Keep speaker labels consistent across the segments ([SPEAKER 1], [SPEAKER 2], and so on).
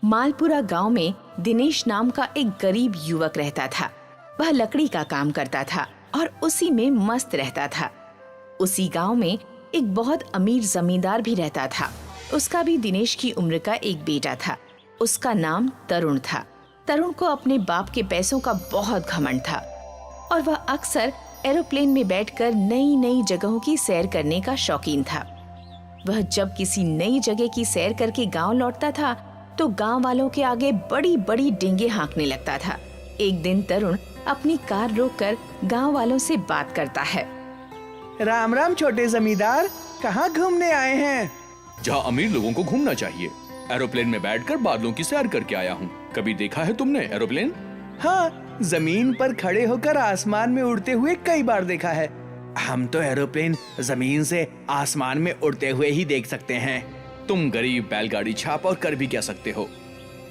[SPEAKER 1] मालपुरा गांव में दिनेश नाम का एक गरीब युवक रहता था। वह लकड़ी का काम करता था और उसी में मस्त रहता था। उसी गांव में एक बहुत अमीर जमींदार भी रहता था। उसका भी दिनेश की उम्र का एक बेटा था। उसका नाम तरुण था। तरुण को अपने बाप के पैसों का बहुत घमंड था और वह अक्सर एरोप्लेन में बैठकर नई नई जगहों की सैर करने का शौकीन था। वह जब किसी नई जगह की सैर करके गांव लौटता था तो गांव वालों के आगे बड़ी बड़ी डींगे हाँकने लगता था। एक दिन तरुण अपनी कार रोककर गांव वालों से बात करता है।
[SPEAKER 2] राम राम छोटे जमींदार, कहाँ घूमने आए हैं?
[SPEAKER 3] जहाँ अमीर लोगों को घूमना चाहिए। एरोप्लेन में बैठकर बादलों की सैर करके आया हूँ। कभी देखा है तुमने एरोप्लेन?
[SPEAKER 2] हाँ, जमीन पर खड़े होकर आसमान में उड़ते हुए कई बार देखा है। हम तो एरोप्लेन जमीन से आसमान में उड़ते हुए ही देख सकते हैं।
[SPEAKER 3] तुम गरीब बैलगाड़ी छाप और कर भी क्या सकते हो।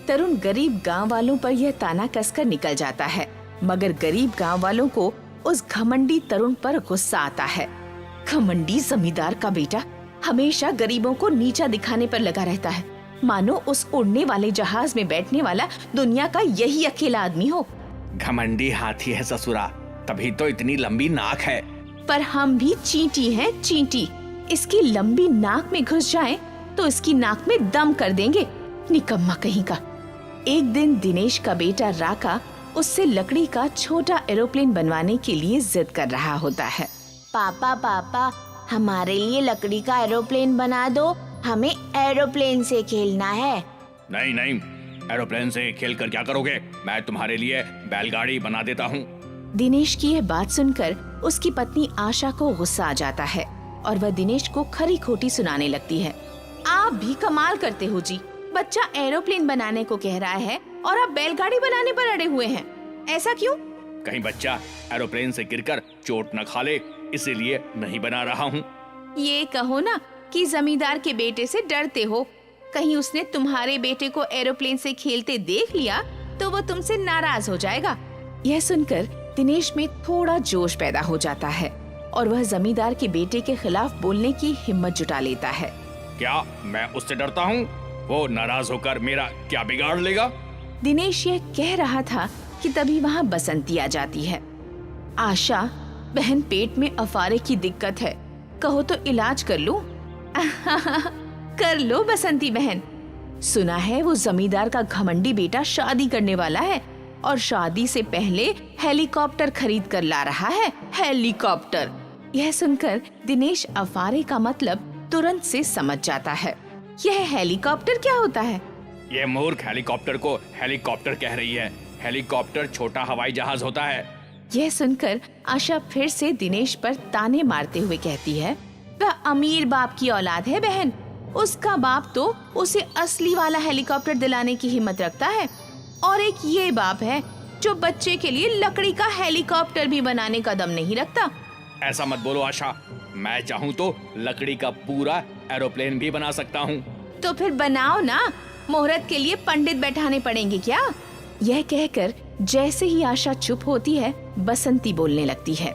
[SPEAKER 1] तरुण गरीब गांव वालों पर यह ताना कसकर निकल जाता है, मगर गरीब गांव वालों को उस घमंडी तरुण पर गुस्सा आता है। घमंडी जमींदार का बेटा हमेशा गरीबों को नीचा दिखाने पर लगा रहता है, मानो उस उड़ने वाले जहाज में बैठने वाला दुनिया का यही अकेला आदमी हो।
[SPEAKER 2] घमंडी हाथी है ससुरा, तभी तो इतनी लंबी नाक है।
[SPEAKER 1] पर हम भी चींटी हैं, चींटी। इसकी लंबी नाक में घुस जाएं तो इसकी नाक में दम कर देंगे, निकम्मा कहीं का। एक दिन दिनेश का बेटा राका उससे लकड़ी का छोटा एरोप्लेन बनवाने के लिए जिद कर रहा होता है।
[SPEAKER 4] पापा पापा, हमारे लिए लकड़ी का एरोप्लेन बना दो, हमें एरोप्लेन से खेलना है।
[SPEAKER 3] नहीं नहीं, एरोप्लेन से खेल कर क्या करोगे? मैं तुम्हारे लिए बैलगाड़ी बना देता हूँ।
[SPEAKER 1] दिनेश की यह बात सुनकर उसकी पत्नी आशा को गुस्सा आ जाता है और वह दिनेश को खरी खोटी सुनाने लगती है। आप भी कमाल करते हो जी, बच्चा एरोप्लेन बनाने को कह रहा है और आप बैलगाड़ी बनाने पर अड़े हुए हैं। ऐसा क्यों?
[SPEAKER 3] कहीं बच्चा एरोप्लेन से गिरकर चोट न खा ले, इसीलिए नहीं बना रहा हूँ।
[SPEAKER 1] ये कहो ना कि जमींदार के बेटे से डरते हो। कहीं उसने तुम्हारे बेटे को एरोप्लेन से खेलते देख लिया तो वो तुमसे नाराज हो जाएगा। यह सुनकर दिनेश में थोड़ा जोश पैदा हो जाता है और वह जमींदार के बेटे के खिलाफ बोलने की हिम्मत जुटा लेता है।
[SPEAKER 3] क्या मैं उससे डरता हूँ? वो नाराज होकर मेरा क्या बिगाड़ लेगा?
[SPEAKER 1] दिनेश यह कह रहा था कि तभी वहाँ बसंती आ जाती है। आशा, बहन पेट में अफारे की दिक्कत है, कहो तो इलाज कर लूं? कर लो बसंती बहन। सुना है वो जमींदार का घमंडी बेटा शादी करने वाला है और शादी से पहले हेलीकॉप्टर खरीद कर ला रहा है। हेलीकॉप्टर! यह सुनकर दिनेश अफारे का मतलब तुरंत से समझ जाता है। यह हेलीकॉप्टर क्या होता है?
[SPEAKER 3] ये मूर्ख हेलीकॉप्टर को हेलीकॉप्टर कह रही है। हेलीकॉप्टर छोटा हवाई जहाज होता है।
[SPEAKER 1] यह सुनकर आशा फिर से दिनेश पर ताने मारते हुए कहती है, वह अमीर बाप की औलाद है बहन। उसका बाप तो उसे असली वाला हेलीकॉप्टर दिलाने की हिम्मत रखता है और एक ये बाप है जो बच्चे के लिए लकड़ी का हेलीकॉप्टर भी बनाने का दम नहीं रखता।
[SPEAKER 3] ऐसा मत बोलो आशा, मैं चाहूँ तो लकड़ी का पूरा एरोप्लेन भी बना सकता हूँ।
[SPEAKER 1] तो फिर बनाओ ना, मुहूर्त के लिए पंडित बैठाने पड़ेंगे क्या? यह कहकर जैसे ही आशा चुप होती है, बसंती बोलने लगती है।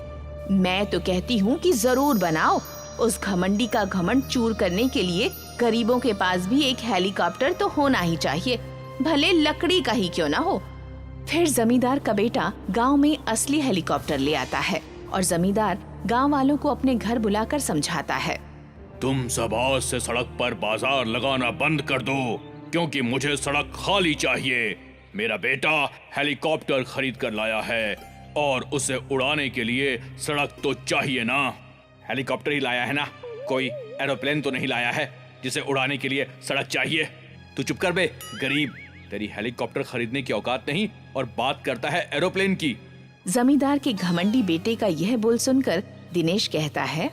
[SPEAKER 1] मैं तो कहती हूँ कि जरूर बनाओ। उस घमंडी का घमंड चूर करने के लिए गरीबों के पास भी एक हेलीकॉप्टर तो होना ही चाहिए, भले लकड़ी का ही क्यों ना हो। फिर जमींदार का बेटा गांव में असली हेलीकॉप्टर ले आता है और जमींदार गांव वालों को अपने घर बुलाकर समझाता है।
[SPEAKER 3] तुम सब आज से सड़क पर बाजार लगाना बंद कर दो, क्योंकि मुझे सड़क खाली चाहिए। मेरा बेटा हेलीकॉप्टर खरीद कर लाया है और उसे उड़ाने के लिए सड़क तो चाहिए ना। हेलीकॉप्टर ही लाया है ना, कोई एरोप्लेन तो नहीं लाया है जिसे उड़ाने के लिए सड़क चाहिए। तू चुप कर बे गरीब, तेरी हेलीकॉप्टर खरीदने की औकात नहीं और बात करता है एरोप्लेन की।
[SPEAKER 1] जमींदार के घमंडी बेटे का यह बोल सुनकर दिनेश कहता है,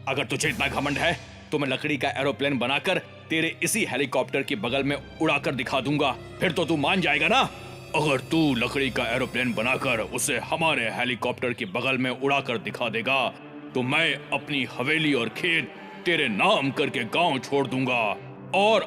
[SPEAKER 3] अगर तुझे इतना घमंड है तो मैं लकड़ी का एरोप्लेन बनाकर तेरे इसी हेलीकॉप्टर के बगल में उड़ाकर दिखा दूंगा, फिर तो तू मान जाएगा ना। अगर तू लकड़ी का एरोप्लेन बनाकर उसे हमारे हेलीकॉप्टर के बगल में उड़ाकर दिखा देगा तो मैं अपनी हवेली और खेत तेरे नाम करके गांव छोड़ दूंगा। और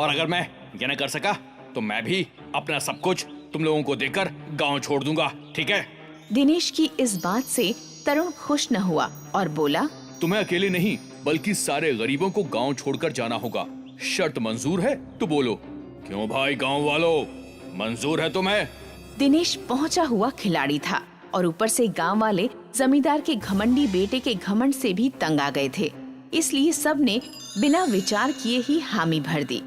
[SPEAKER 3] अगर मैं ये न कर सका तो मैं भी अपना सब कुछ तुम लोगों को देकर गांव छोड़ दूंगा, ठीक है?
[SPEAKER 1] दिनेश की इस बात से तरुण खुश न हुआ और बोला,
[SPEAKER 3] तुम्हें अकेले नहीं बल्कि सारे गरीबों को गांव छोड़कर जाना होगा। शर्त मंजूर है तो बोलो। क्यों भाई गांव वालों, मंजूर है तुम्हें?
[SPEAKER 1] दिनेश पहुंचा हुआ खिलाड़ी था और ऊपर से गांव वाले जमींदार के घमंडी बेटे के घमंड से भी तंग आ गए थे। इसलिए सब ने बिना विचार किए ही हामी भर दी।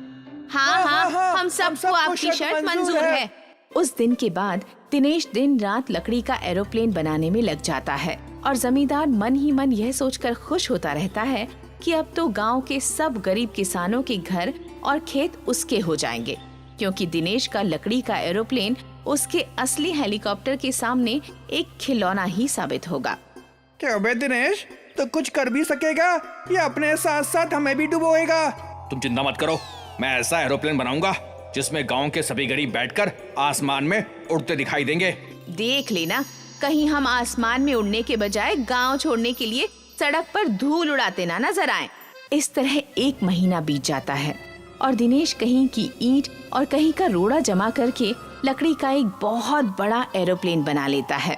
[SPEAKER 1] हाँ, हम सबको आपकी शर्त मंजूर है। उस दिन के बाद दिनेश दिन रात लकड़ी का एरोप्लेन बनाने में लग जाता है और जमींदार मन ही मन यह सोचकर खुश होता रहता है कि अब तो गांव के सब गरीब किसानों के घर और खेत उसके हो जाएंगे, क्योंकि दिनेश का लकड़ी का एरोप्लेन उसके असली हेलीकॉप्टर के सामने एक खिलौना ही साबित होगा।
[SPEAKER 2] क्या बे दिनेश, तो कुछ कर भी सकेगा या अपने साथ साथ हमें भी डुबोएगा?
[SPEAKER 3] तुम चिंता मत करो, मैं ऐसा एरोप्लेन बनाऊंगा जिसमें गांव के सभी गरीब बैठकर आसमान में उड़ते दिखाई देंगे।
[SPEAKER 1] देख लेना, कहीं हम आसमान में उड़ने के बजाय गांव छोड़ने के लिए सड़क पर धूल उड़ाते ना नजर आए। इस तरह 1 महीना बीत जाता है और दिनेश कहीं की ईंट और कहीं का रोड़ा जमा करके लकड़ी का एक बहुत बड़ा एरोप्लेन बना लेता है।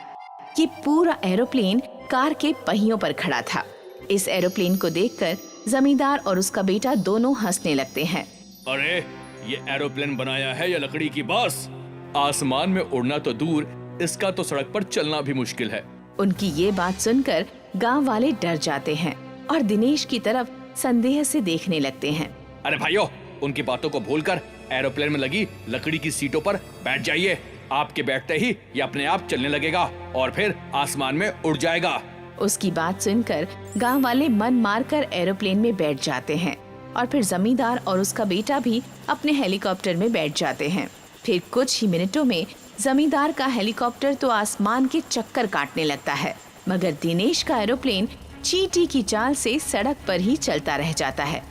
[SPEAKER 1] ये पूरा एरोप्लेन कार के पहियों पर खड़ा था। इस एरोप्लेन को देखकर जमींदार और उसका बेटा दोनों हंसने लगते हैं।
[SPEAKER 3] अरे ये एरोप्लेन बनाया है या लकड़ी की बस? आसमान में उड़ना तो दूर, इसका तो सड़क पर चलना भी मुश्किल है।
[SPEAKER 1] उनकी ये बात सुनकर गांव वाले डर जाते हैं और दिनेश की तरफ संदेह से देखने लगते हैं।
[SPEAKER 3] अरे भाइयों, उनकी बातों को भूलकर एरोप्लेन में लगी लकड़ी की सीटों पर बैठ जाइए। आपके बैठते ही ये अपने आप चलने लगेगा और फिर आसमान में उड़ जाएगा।
[SPEAKER 1] उसकी बात सुनकर गांव वाले मन मारकर एरोप्लेन में बैठ जाते हैं और फिर जमींदार और उसका बेटा भी अपने हेलीकॉप्टर में बैठ जाते हैं। फिर कुछ ही मिनटों में जमींदार का हेलीकॉप्टर तो आसमान के चक्कर काटने लगता है, मगर दिनेश का एरोप्लेन चींटी की चाल से सड़क पर ही चलता रह जाता है।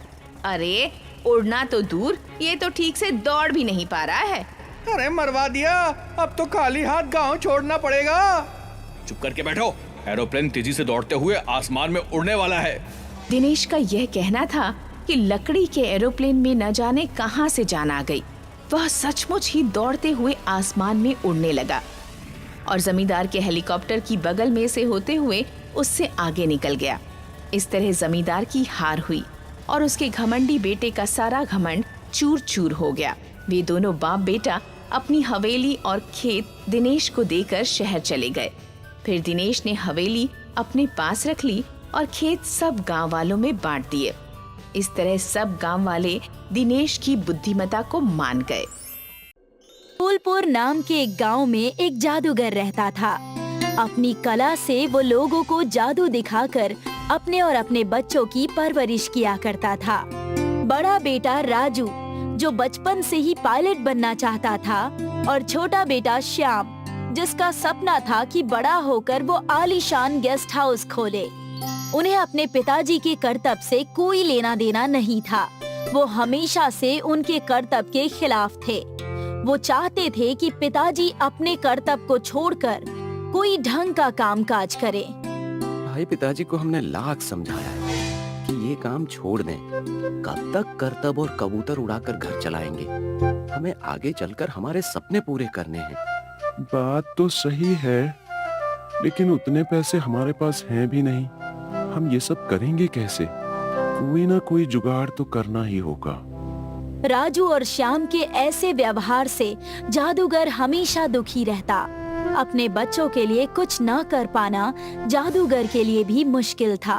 [SPEAKER 1] अरे उड़ना तो दूर, ये तो ठीक से दौड़ भी नहीं पा रहा है।
[SPEAKER 2] अरे मरवा दिया, अब तो खाली हाथ गांव छोड़ना पड़ेगा।
[SPEAKER 3] चुप करके बैठो, एरोप्लेन तेजी से दौड़ते हुए आसमान में उड़ने वाला है।
[SPEAKER 1] दिनेश का यह कहना था कि लकड़ी के एरोप्लेन में न जाने कहां से जान आ गई। वह सचमुच ही दौड़ते हुए आसमान में उड़ने लगा और जमींदार के हेलीकॉप्टर की बगल में से होते हुए उससे आगे निकल गया। इस तरह जमींदार की हार हुई और उसके घमंडी बेटे का सारा घमंड चूर चूर हो गया। वे दोनों बाप बेटा अपनी हवेली और खेत दिनेश को देकर शहर चले गए। फिर दिनेश ने हवेली अपने पास रख ली और खेत सब गांव वालों में बांट दिए। इस तरह सब गांव वाले दिनेश की बुद्धिमत्ता को मान गए।
[SPEAKER 5] फूलपुर नाम के एक गांव में एक जादूगर रहता था। अपनी कला से वो लोगों को जादू दिखाकर अपने और अपने बच्चों की परवरिश किया करता था। बड़ा बेटा राजू, जो बचपन से ही पायलट बनना चाहता था, और छोटा बेटा श्याम, जिसका सपना था कि बड़ा होकर वो आलीशान गेस्ट हाउस खोले। उन्हें अपने पिताजी के करतब से कोई लेना देना नहीं था। वो हमेशा से उनके करतब के खिलाफ थे। वो चाहते थे कि पिताजी अपने करतब को छोड़कर कोई ढंग का काम काज करे।
[SPEAKER 6] भाई पिताजी को हमने लाख समझाया है कि ये काम छोड़ दें। कब तक करतब और कबूतर उड़ाकर घर चलाएंगे? हमें आगे चलकर हमारे सपने पूरे करने हैं।
[SPEAKER 7] बात तो सही है, लेकिन उतने पैसे हमारे पास हैं भी नहीं। हम ये सब करेंगे कैसे? कोई ना कोई जुगाड़ तो करना ही होगा।
[SPEAKER 5] राजू और श्याम के ऐसे व्यवहार से जादूगर हमेशा दुखी रहता। अपने बच्चों के लिए कुछ न कर पाना जादूगर के लिए भी मुश्किल था।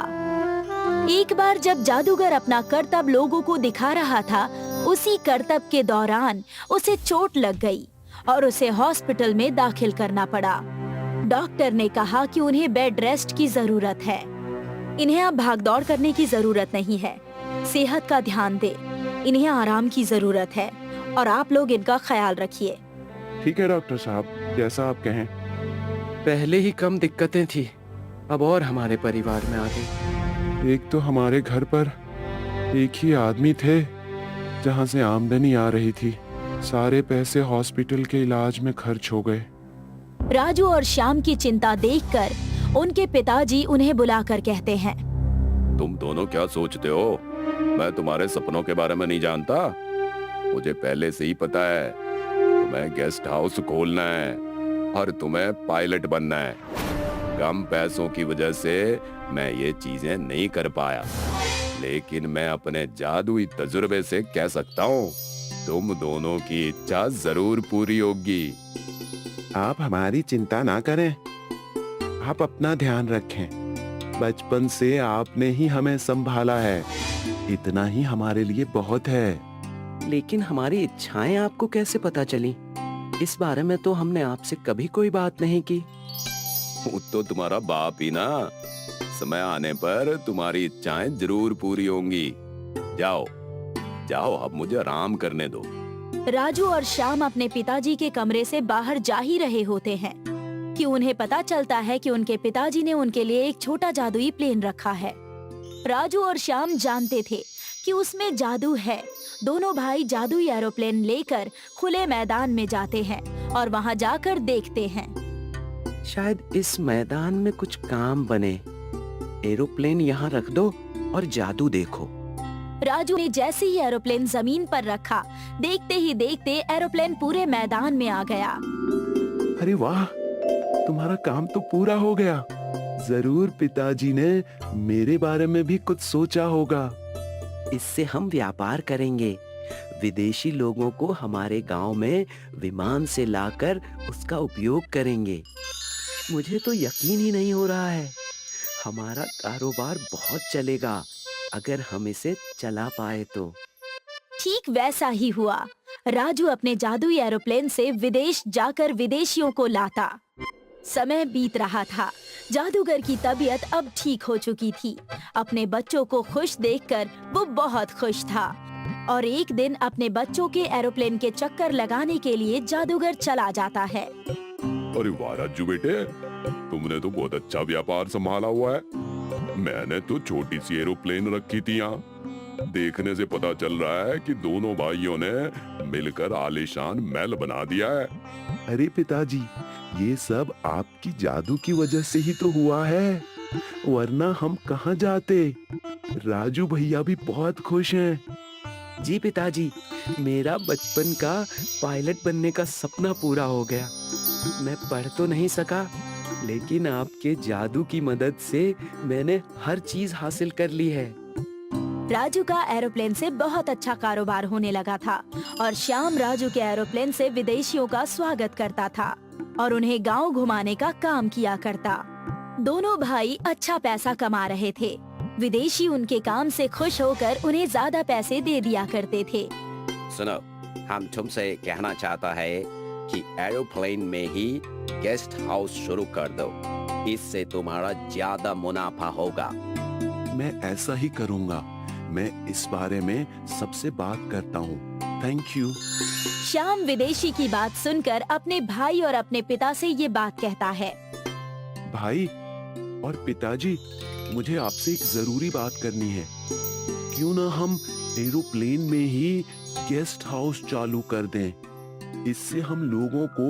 [SPEAKER 5] एक बार जब जादूगर अपना करतब लोगों को दिखा रहा था, उसी करतब के दौरान उसे चोट लग गई और उसे हॉस्पिटल में दाखिल करना पड़ा। डॉक्टर ने कहा कि उन्हें बेड रेस्ट की जरूरत है। इन्हें अब भागदौड़ करने की जरूरत नहीं है। सेहत का ध्यान दे, इन्हें आराम की जरूरत है और आप लोग इनका ख्याल रखिए।
[SPEAKER 7] ठीक है डॉक्टर साहब, जैसा आप कहें।
[SPEAKER 6] पहले ही कम दिक्कतें थी, अब और हमारे परिवार में आ गई।
[SPEAKER 7] एक तो हमारे घर पर एक ही आदमी थे जहां से आमदनी आ रही थी। सारे पैसे हॉस्पिटल के इलाज में खर्च हो गए।
[SPEAKER 5] राजू और श्याम की चिंता देखकर उनके पिताजी उन्हें बुलाकर कहते हैं,
[SPEAKER 6] तुम दोनों क्या सोचते हो? मैं तुम्हारे सपनों के बारे में नहीं जानता। मुझे पहले से ही पता है तुम्हें गेस्ट हाउस खोलना है और तुम्हें पायलट बनना है। कम पैसों की वजह से मैं ये चीजें नहीं कर पाया, लेकिन मैं अपने जादुई तजुर्बे से कह सकता हूँ तुम दोनों की इच्छा जरूर पूरी होगी।
[SPEAKER 7] आप हमारी चिंता ना करें। आप अपना ध्यान रखें। बचपन से आपने ही हमें संभाला है। इतना ही हमारे लिए बहुत है।
[SPEAKER 8] लेकिन हमारी इच्छाएं आपको कैसे पता चली? इस बारे में तो हमने आपसे कभी कोई बात नहीं की।
[SPEAKER 6] वो तो तुम्हारा बाप ही ना। समय आने पर तुम्हारी इच्छाएं जरूर पूरी होंगी। जाओ जाओ, अब मुझे आराम करने दो।
[SPEAKER 5] राजू और श्याम अपने पिताजी के कमरे से बाहर जा ही रहे होते हैं कि उन्हें पता चलता है कि उनके पिताजी ने उनके लिए एक छोटा जादुई प्लेन रखा है। राजू और श्याम जानते थे कि उसमें जादू है। दोनों भाई जादुई एरोप्लेन लेकर खुले मैदान में जाते हैं और वहां जाकर देखते हैं।
[SPEAKER 8] शायद इस मैदान में कुछ काम बने। एरोप्लेन यहाँ रख दो और जादू देखो।
[SPEAKER 5] राजू ने जैसे ही एरोप्लेन जमीन पर रखा, देखते ही देखते एरोप्लेन पूरे मैदान में आ गया।
[SPEAKER 7] अरे वाह, तुम्हारा काम तो पूरा हो गया। जरूर पिताजी ने मेरे बारे में भी कुछ सोचा होगा।
[SPEAKER 8] इससे हम व्यापार करेंगे। विदेशी लोगों को हमारे गांव में विमान से लाकर उसका उपयोग करेंगे। मुझे तो यकीन ही नहीं हो रहा है। हमारा कारोबार बहुत चलेगा अगर हम इसे चला पाए तो।
[SPEAKER 5] ठीक वैसा ही हुआ। राजू अपने जादुई एरोप्लेन से विदेश जाकर विदेशियों को लाता। समय बीत रहा था। जादूगर की तबीयत अब ठीक हो चुकी थी। अपने बच्चों को खुश देखकर वो बहुत खुश था और एक दिन अपने बच्चों के एरोप्लेन के चक्कर लगाने के लिए जादूगर चला जाता है।
[SPEAKER 6] अरे वाह राजू बेटे, तुमने तो बहुत अच्छा व्यापार संभाला हुआ है। मैंने तो छोटी सी एरोप्लेन रखी थी यहाँ। देखने से पता चल रहा है कि दोनों भाइयों ने मिलकर आलीशान महल बना दिया है।
[SPEAKER 7] अरे पिताजी, ये सब आपकी जादू की वजह से ही तो हुआ है, वरना हम कहाँ जाते। राजू भैया भी बहुत खुश हैं।
[SPEAKER 8] जी पिताजी, मेरा बचपन का पायलट बनने का सपना पूरा हो गया। मैं पढ़ तो नहीं सका, लेकिन आपके जादू की मदद से मैंने हर चीज हासिल कर ली है।
[SPEAKER 5] राजू का एरोप्लेन से बहुत अच्छा कारोबार होने लगा था और श्याम राजू के एरोप्लेन से विदेशियों का स्वागत करता था और उन्हें गांव घुमाने का काम किया करता। दोनों भाई अच्छा पैसा कमा रहे थे। विदेशी उनके काम से खुश होकर उन्हें ज्यादा पैसे दे दिया करते थे।
[SPEAKER 8] सुनो, हम तुमसे कहना चाहता है कि एरोप्लेन में ही गेस्ट हाउस शुरू कर दो। इससे तुम्हारा ज्यादा मुनाफा होगा।
[SPEAKER 7] मैं ऐसा ही करूँगा। मैं इस बारे में सबसे बात करता हूँ। Thank you.
[SPEAKER 5] श्याम विदेशी की बात सुनकर अपने भाई और अपने पिता से ये बात कहता है।
[SPEAKER 7] भाई और पिताजी, मुझे आपसे एक जरूरी बात करनी है। क्यों ना हम एरोप्लेन में ही गेस्ट हाउस चालू कर दें। इससे हम लोगों को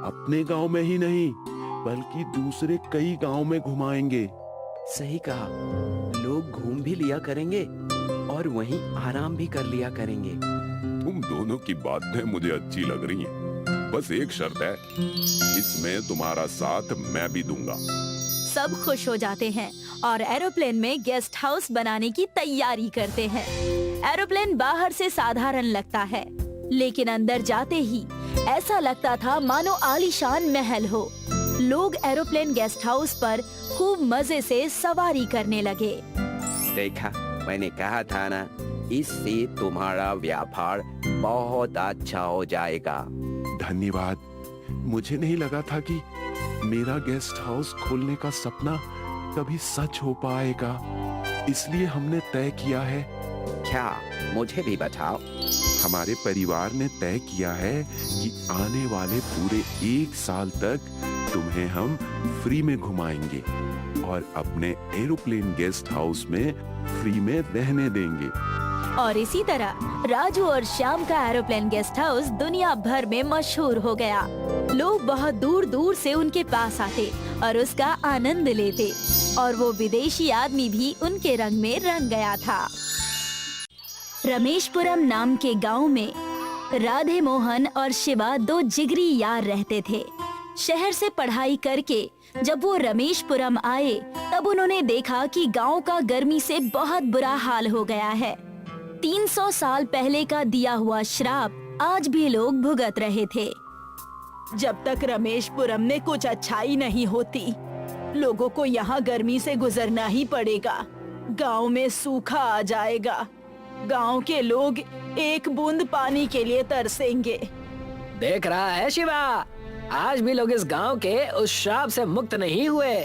[SPEAKER 7] अपने गांव में ही नहीं बल्कि दूसरे कई गांव में घुमाएंगे।
[SPEAKER 8] सही कहा। लोग घूम भी लिया करेंगे और वहीं आराम भी कर लिया करेंगे।
[SPEAKER 6] तुम दोनों की बातें मुझे अच्छी लग रही हैं। बस एक शर्त है, इसमें तुम्हारा साथ मैं भी दूंगा।
[SPEAKER 5] सब खुश हो जाते हैं और एरोप्लेन में गेस्ट हाउस बनाने की तैयारी करते हैं। एरोप्लेन बाहर से साधारण लगता है, लेकिन अंदर जाते ही ऐसा लगता था मानो आलीशान महल हो। लोग एरोप्लेन गेस्ट हाउस पर खूब मजे से सवारी करने लगे।
[SPEAKER 8] देखा, मैंने कहा था ना, इससे तुम्हारा व्यापार बहुत अच्छा हो जाएगा।
[SPEAKER 7] धन्यवाद। मुझे नहीं लगा था कि मेरा गेस्ट हाउस खोलने का सपना कभी सच हो पाएगा। इसलिए हमने तय किया है।
[SPEAKER 8] क्या? मुझे भी बताओ।
[SPEAKER 7] हमारे परिवार ने तय किया है कि आने वाले पूरे 1 साल तक तुम्हें हम फ्री में घुमाएंगे और अपने एरोप्लेन गेस्ट हाउस में फ्री में रहने देंगे।
[SPEAKER 5] और इसी तरह राजू और श्याम का एरोप्लेन गेस्ट हाउस दुनिया भर में मशहूर हो गया। लोग बहुत दूर दूर से उनके पास आते और उसका आनंद लेते और वो विदेशी आदमी भी उनके रंग में रंग गया था। रमेशपुरम नाम के गांव में राधे मोहन और शिवा 2 जिगरी यार रहते थे। शहर से पढ़ाई करके जब वो रमेशपुरम आए, तब उन्होंने देखा कि गांव का गर्मी से बहुत बुरा हाल हो गया है। 300 साल पहले का दिया हुआ श्राप आज भी लोग भुगत रहे थे।
[SPEAKER 9] जब तक रमेशपुरम में कुछ अच्छाई नहीं होती, लोगों को यहाँ गर्मी से गुजरना ही पड़ेगा। गांव में सूखा आ जाएगा। गांव के लोग एक बूंद पानी के लिए तरसेंगे।
[SPEAKER 10] देख रहा है शिवा, आज भी लोग इस गांव के उस श्राप से मुक्त नहीं हुए।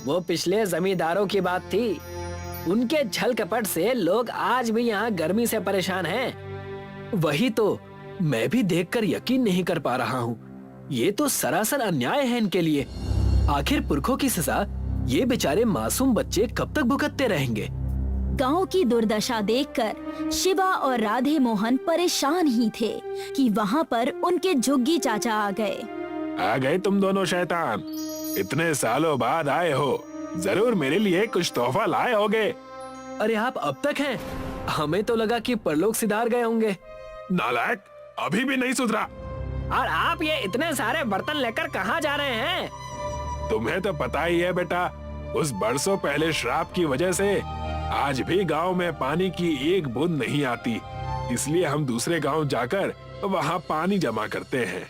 [SPEAKER 10] वो पिछले जमींदारों की बात थी। उनके छल कपट से लोग आज भी यहाँ गर्मी से परेशान हैं।
[SPEAKER 11] वही तो मैं भी देखकर यकीन नहीं कर पा रहा हूँ। ये तो सरासर अन्याय है इनके लिए। आखिर पुरखों की सजा ये बेचारे मासूम बच्चे कब तक भुगतते रहेंगे।
[SPEAKER 5] गांव की दुर्दशा देखकर शिवा और राधे मोहन परेशान ही थे कि वहाँ पर उनके झुग्गी चाचा आ गए।
[SPEAKER 12] आ गए तुम दोनों शैतान, इतने सालों बाद आए हो। जरूर मेरे लिए कुछ तोहफा लाए होगे।
[SPEAKER 11] अरे आप अब तक हैं? हमें तो लगा कि परलोक सिधार गए होंगे।
[SPEAKER 12] नालायक, अभी भी नहीं सुधरा।
[SPEAKER 10] और आप ये इतने सारे बर्तन लेकर कहाँ जा रहे हैं?
[SPEAKER 12] तुम्हें तो पता ही है बेटा, उस बरसों पहले श्राप की वजह से आज भी गांव में पानी की एक बूंद नहीं आती। इसलिए हम दूसरे गांव जाकर वहां पानी जमा करते हैं।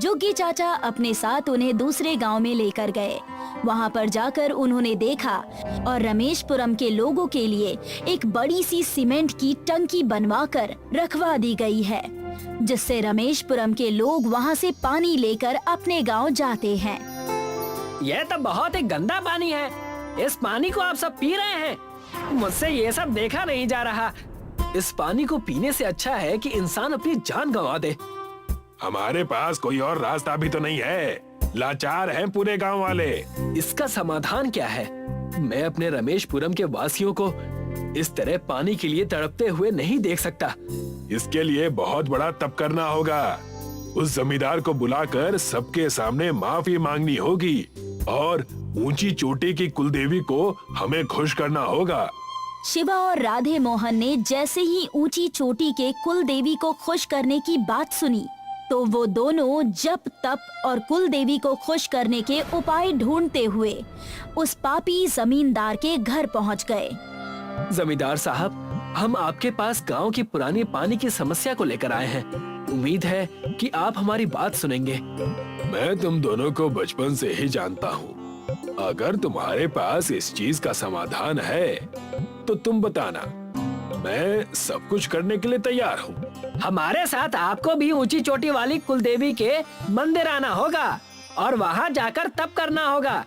[SPEAKER 5] जोगी चाचा अपने साथ उन्हें दूसरे गांव में लेकर गए। वहां पर जाकर उन्होंने देखा और रमेशपुरम के लोगों के लिए एक बड़ी सी सीमेंट की टंकी बनवाकर रखवा दी गई है, जिससे रमेशपुरम के लोग वहां से पानी लेकर अपने गांव जाते हैं।
[SPEAKER 10] यह तो बहुत ही गंदा पानी है। इस पानी को आप सब पी रहे हैं। मुझसे ये सब देखा नहीं जा रहा।
[SPEAKER 11] इस पानी को पीने से अच्छा है कि इंसान अपनी जान गंवा दे।
[SPEAKER 12] हमारे पास कोई और रास्ता भी तो नहीं है। लाचार हैं पूरे गांव वाले।
[SPEAKER 11] इसका समाधान क्या है? मैं अपने रमेशपुरम के वासियों को इस तरह पानी के लिए तड़पते हुए नहीं देख सकता।
[SPEAKER 12] इसके लिए बहुत बड़ा तप करना होगा। उस जमींदार को बुलाकर सबके सामने माफी मांगनी होगी और ऊंची चोटी की कुलदेवी को हमें खुश करना होगा।
[SPEAKER 5] शिवा और राधे मोहन ने जैसे ही ऊंची चोटी के कुल देवी को खुश करने की बात सुनी, तो वो दोनों जप तप और कुल देवी को खुश करने के उपाय ढूंढते हुए उस पापी जमींदार के घर पहुंच गए।
[SPEAKER 11] जमींदार साहब, हम आपके पास गांव की पुरानी पानी की समस्या को लेकर आए हैं। उम्मीद है कि आप हमारी बात सुनेंगे।
[SPEAKER 12] मैं तुम दोनों को बचपन से ही जानता हूँ। अगर तुम्हारे पास इस चीज का समाधान है तो तुम बताना, मैं सब कुछ करने के लिए तैयार हूँ।
[SPEAKER 10] हमारे साथ आपको भी ऊंची चोटी वाली कुलदेवी के मंदिर आना होगा और वहाँ जाकर तप करना होगा।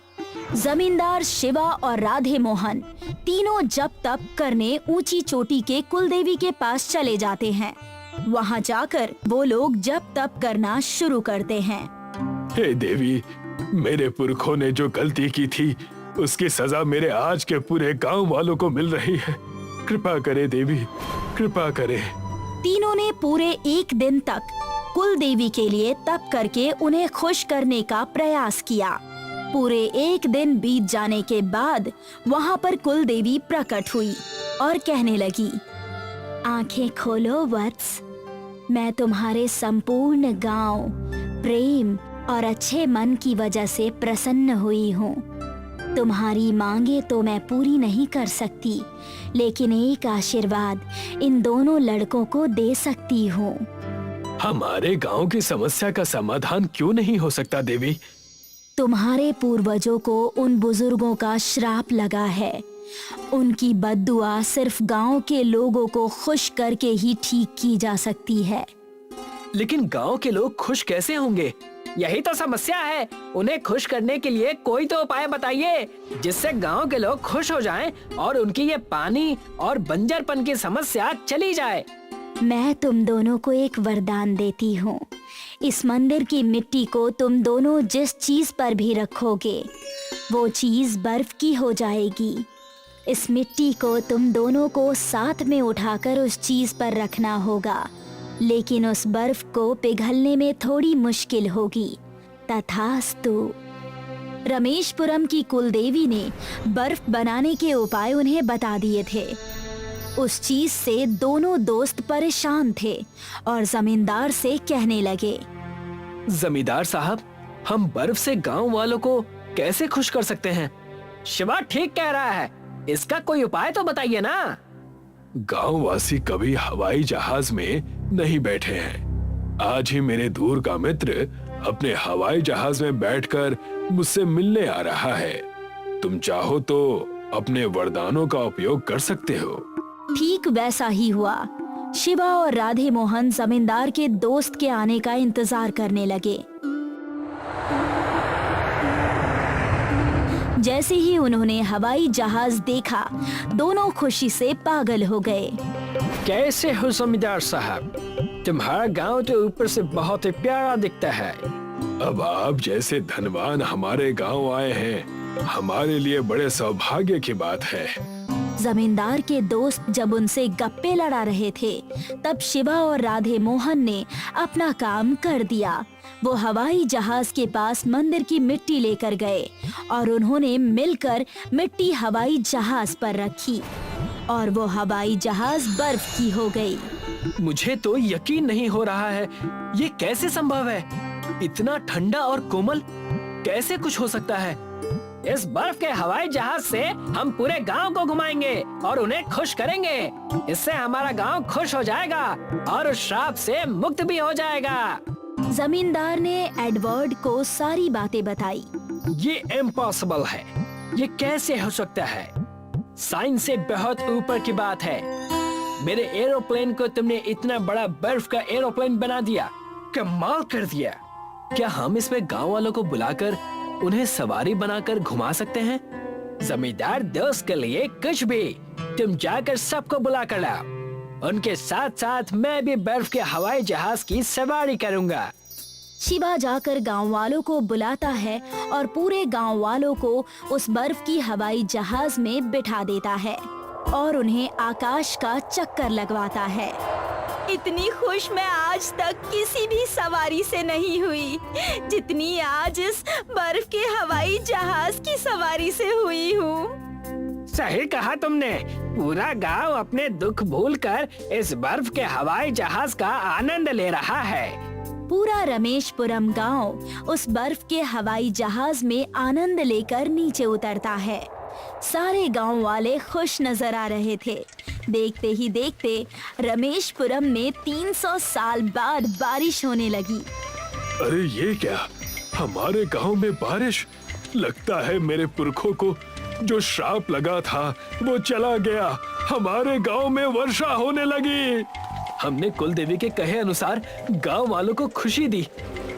[SPEAKER 5] जमींदार शिवा और राधे मोहन तीनों जप तप करने ऊंची चोटी के कुलदेवी के पास चले जाते हैं। वहाँ जाकर वो लोग जप तप करना शुरू करते हैं।
[SPEAKER 12] हे देवी, मेरे पुरखों ने जो गलती की थी उसकी सजा मेरे आज के पूरे गांव वालों को मिल रही है। कृपा करे देवी, कृपा करे।
[SPEAKER 5] तीनों ने पूरे एक दिन तक कुल देवी के लिए तप करके उन्हें खुश करने का प्रयास किया। पूरे एक दिन बीत जाने के बाद वहाँ पर कुल देवी प्रकट हुई और कहने लगी, आंखें खोलो वत्स, मैं तुम्हारे संपूर्ण गांव, प्रेम और अच्छे मन की वजह से प्रसन्न हुई हूँ। तुम्हारी मांगे तो मैं पूरी नहीं कर सकती, लेकिन एक आशीर्वाद इन दोनों लड़कों को दे सकती हूँ।
[SPEAKER 11] हमारे गांव की समस्या का समाधान क्यों नहीं हो सकता देवी?
[SPEAKER 5] तुम्हारे पूर्वजों को उन बुजुर्गों का श्राप लगा है। उनकी बद्दुआ सिर्फ गांव के लोगों को खुश करके ही ठीक की जा सकती है।
[SPEAKER 11] लेकिन गांव के लोग खुश कैसे होंगे?
[SPEAKER 10] यही तो समस्या है। उन्हें खुश करने के लिए कोई तो उपाय बताइए जिससे गांव के लोग खुश हो जाएं और उनकी ये पानी और बंजरपन की समस्या चली जाए।
[SPEAKER 5] मैं तुम दोनों को एक वरदान देती हूँ। इस मंदिर की मिट्टी को तुम दोनों जिस चीज पर भी रखोगे वो चीज बर्फ की हो जाएगी। इस मिट्टी को तुम दोनों को साथ में उठाकर उस चीज पर रखना होगा, लेकिन उस बर्फ को पिघलने में थोड़ी मुश्किल होगी। तथास्तु। रमेशपुरम की कुलदेवी ने बर्फ बनाने के उपाय उन्हें बता दिए थे। उस चीज से दोनों दोस्त परेशान थे और जमींदार से कहने लगे,
[SPEAKER 11] जमींदार साहब, हम बर्फ से गांव वालों को कैसे खुश कर सकते हैं?
[SPEAKER 10] शिवा ठीक कह रहा है, इसका कोई उपाय तो बताइए ना।
[SPEAKER 12] गांव वासी कभी हवाई जहाज में नहीं बैठे हैं। आज ही मेरे दूर का मित्र अपने हवाई जहाज में बैठकर मुझसे मिलने आ रहा है। तुम चाहो तो अपने वरदानों का उपयोग कर सकते हो।
[SPEAKER 5] ठीक वैसा ही हुआ। शिवा और राधे मोहन जमींदार के दोस्त के आने का इंतजार करने लगे। जैसे ही उन्होंने हवाई जहाज देखा, दोनों खुशी से पागल हो गए।
[SPEAKER 10] कैसे हो जमींदार साहब? तुम्हारा गांव तो ऊपर से बहुत ही प्यारा दिखता है।
[SPEAKER 12] अब आप जैसे धनवान हमारे गांव आए हैं, हमारे लिए बड़े सौभाग्य की बात है।
[SPEAKER 5] जमींदार के दोस्त जब उनसे गप्पे लड़ा रहे थे, तब शिवा और राधे मोहन ने अपना काम कर दिया। वो हवाई जहाज के पास मंदिर की मिट्टी लेकर गए और उन्होंने मिलकर मिट्टी हवाई जहाज पर रखी और वो हवाई जहाज बर्फ की हो गई।
[SPEAKER 11] मुझे तो यकीन नहीं हो रहा है, ये कैसे संभव है? इतना ठंडा और कोमल कैसे कुछ हो सकता है?
[SPEAKER 10] इस बर्फ के हवाई जहाज से हम पूरे गांव को घुमाएंगे और उन्हें खुश करेंगे। इससे हमारा गांव खुश हो जाएगा और उस श्राप से मुक्त भी हो जाएगा।
[SPEAKER 5] जमींदार ने एडवर्ड को सारी बातें बताई।
[SPEAKER 10] ये इम्पॉसिबल है, ये कैसे हो सकता है? साइंस से बहुत ऊपर की बात है। मेरे एरोप्लेन को तुमने इतना बड़ा बर्फ का एरोप्लेन बना दिया, कमाल कर दिया।
[SPEAKER 11] क्या हम इसमें गांव वालों को बुलाकर उन्हें सवारी बनाकर घुमा सकते हैं?
[SPEAKER 10] जमींदार दोस्त के लिए कुछ भी। तुम जाकर सबको बुला कर लाओ। उनके साथ साथ मैं भी बर्फ के हवाई जहाज की सवारी करूंगा।
[SPEAKER 5] शिवा जाकर गांव वालों को बुलाता है और पूरे गांव वालों को उस बर्फ की हवाई जहाज में बिठा देता है और उन्हें आकाश का चक्कर लगवाता है।
[SPEAKER 9] इतनी खुश मैं आज तक किसी भी सवारी से नहीं हुई जितनी आज इस बर्फ के हवाई जहाज की सवारी से हुई हूँ।
[SPEAKER 10] सही कहा तुमने। पूरा गांव अपने दुख भूलकर इस बर्फ के हवाई जहाज का आनंद ले रहा है।
[SPEAKER 5] पूरा रमेशपुरम गांव उस बर्फ के हवाई जहाज में आनंद लेकर नीचे उतरता है। सारे गांव वाले खुश नजर आ रहे थे। देखते ही देखते रमेशपुरम में 300 साल बाद बारिश होने लगी।
[SPEAKER 12] अरे ये क्या, हमारे गांव में बारिश? लगता है मेरे पुरखों को जो श्राप लगा था वो चला गया। हमारे गांव में वर्षा होने लगी।
[SPEAKER 11] हमने कुल देवी के कहे अनुसार गांव वालों को खुशी दी,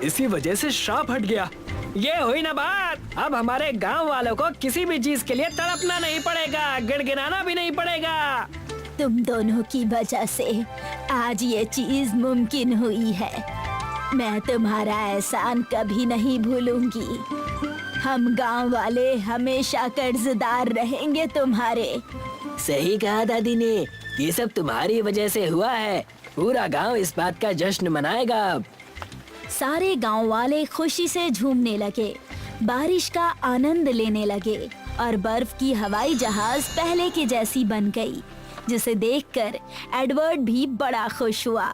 [SPEAKER 11] इसी वजह से श्राप हट गया।
[SPEAKER 10] ये हुई ना बात। अब हमारे गांव वालों को किसी भी चीज के लिए तड़पना नहीं पड़ेगा, गिड़गिड़ाना भी नहीं पड़ेगा।
[SPEAKER 5] तुम दोनों की वजह से आज ये चीज मुमकिन हुई है। मैं तुम्हारा एहसान कभी नहीं भूलूंगी। हम गांव वाले हमेशा कर्जदार रहेंगे तुम्हारे।
[SPEAKER 10] सही कहा दादी ने, ये सब तुम्हारी वजह से हुआ है। पूरा गांव इस बात का जश्न मनाएगा। अब
[SPEAKER 5] सारे गांव वाले खुशी से झूमने लगे, बारिश का आनंद लेने लगे और बर्फ की हवाई जहाज पहले के जैसी बन गई, जिसे देखकर एडवर्ड भी बड़ा खुश हुआ।